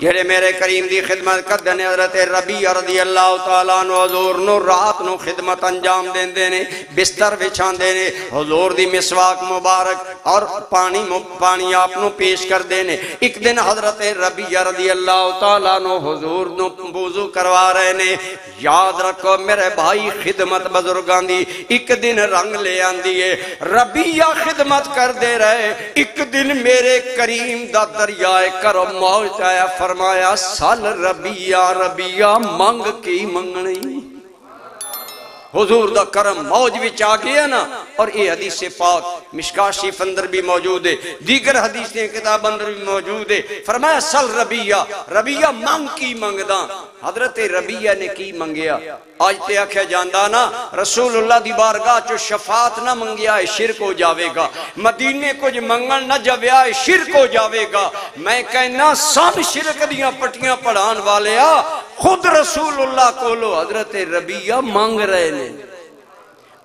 جڑے میرے کریم دی خدمت کردے نے حضرت ربیعہ رضی اللہ تعالیٰ عنہ حضور نو رات نو خدمت انجام دین دینے بستر بچھان دینے حضور دی مسواک مبارک اور پانی آپ نو پیش کر دینے ایک دن حضرت ربیعہ رضی اللہ تعالیٰ عنہ حضور نو وضو کروا رہے نے یاد رکھو میرے بھائی خدمت بزرگان دی ایک دن رنگ لے آن دیئے ربیعہ خدمت کر دے رہے ایک دن میرے کریم دا دریائے کرم موج آیا فرمایا سال ربیعہ منگ کی منگنی حضور دا کرم موج وچ آ گیا نا اور یہ حدیث پاک مشکاہ شریف اندر بھی موجود ہے دیگر حدیثیں کتاب اندر بھی موجود ہے فرمایا سل ربیعہ منگ کی منگداں حضرت ربیعہ نے کی منگیا آج تے آکھیا جاندہ نا رسول اللہ دی بارگاہ چو شفاعت نہ منگیا ہے شرک ہو جاوے گا مدینے کو جو منگل نہ جویا ہے شرک ہو جاوے گا میں کہنا سب شرک دیاں پٹیاں پڑھان والے خود رسول اللہ کو لو حضرت ربیعہ مانگ رہے نے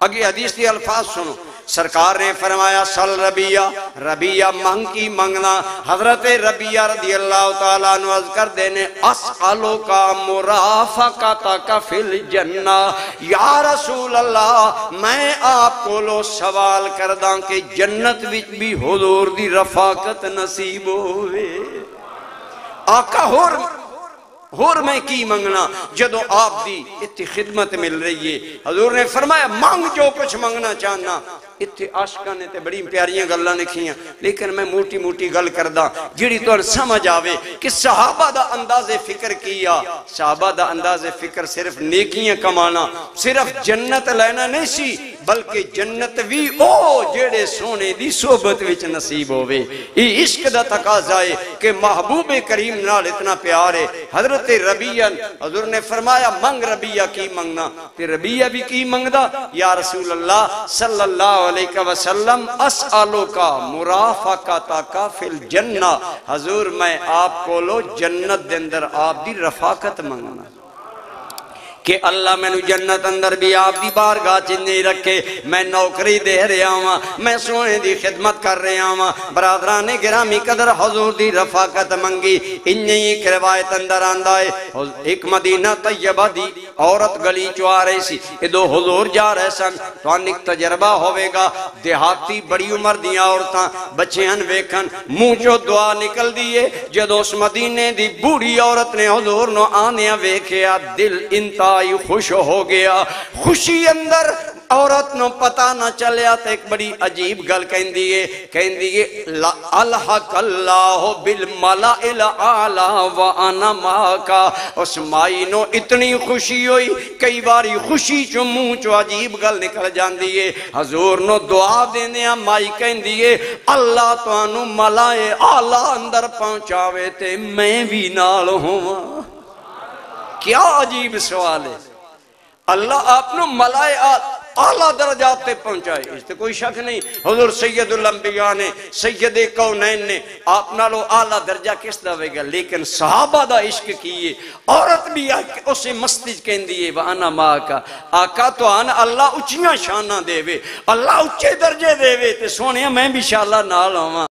اگے حدیث دی الفاظ سنو سرکار نے فرمایا سل ربیعہ منگ کی منگنا حضرت ربیعہ رضی اللہ تعالیٰ عنہ عرض کر دینے اسألو کا مرافقتک فی الجنہ یا رسول اللہ میں آپ کو لو سوال کرداں کہ جنت وچ بھی حضور دی رفاقت نصیب ہوئے آقا ہور میں کی منگنا جدو آپ دی اتنی خدمت مل رہی ہے حضور نے فرمایا مانگ جو کچھ منگنا چاہنا اتنے عاشقہ نے تے بڑی پیاریاں گلہ لکھیاں لیکن میں موٹی گل کردہ جڑی تو سمجھ آوے کہ صحابہ دا انداز فکر کیا صحابہ دا انداز فکر صرف نیکیاں کمانا صرف جنت لینا نہیں سی بلکہ جنت بھی او جڑے سونے دی صحبت وچ نصیب ہوئے یہ عشق دا تقاضا ہے کہ محبوب کریم نال اتنا پیار ہے حضرت ربیعہ حضور نے فرمایا منگ ربیعہ کی منگنا تے ربیعہ بھی کی منگدا یا رسول اللہ صلی اللہ علیہ وسلم اسألو کا مرافقتک فی الجنہ حضور میں آپ کو لو جنت دے اندر آپ دی رفاقت منگنا کہ اللہ میں نو جنت اندر بھی آپ دی بارگاہ چنی رکھے میں نوکری دے رہا ہوں میں سونے دی خدمت کر رہا ہوں برادران گرامی قدر حضور دی رفاقت منگی انہی ایک روایت اندر آندہ ہے ایک مدینہ طیبہ دی عورت گلی چوا رہی سی ادو حضور جا رہے سن تو انک تجربہ ہوئے گا دیہاتی بڑی عمر دیا عورتاں بچے ہن ویکھن منہ چو دعا نکل دیئے جدو اس مدینے دی بوڑھی عورت نے حضور نو آنیا ویکھیا دل انتا خوش ہو گیا خوشی اندر عورت نو پتا نہ چلیا تو ایک بڑی عجیب گل کہیں دیئے الحق اللہ بالملأ الاعلی وانا ماکا اس مائی نو اتنی خوشی ہوئی کئی باری خوشی چو منہ چو عجیب گل نکل جان دیئے حضور نو دعا دینے مائی کہیں دیئے اللہ تو انو ملائے اعلی اندر پہنچاوے تے میں بھی نال ہوں کیا عجیب سوال ہے اللہ آپ نے ملائے اعلیٰ درجات تے پہنچائے اس تے کوئی شک نہیں حضور سید الانبیاء نے سید کونین نے آپ نالو اعلیٰ درجہ کس دعوے گا لیکن صحابہ دا عشق کیے عورت بھی اسے مستج کہن دیئے وَأَنَا مَاكَ آقا تو آنا اللہ اچھیاں شانہ دے وے اللہ اچھے درجے دے وے تے سونے میں بھی شاءاللہ نال ہوں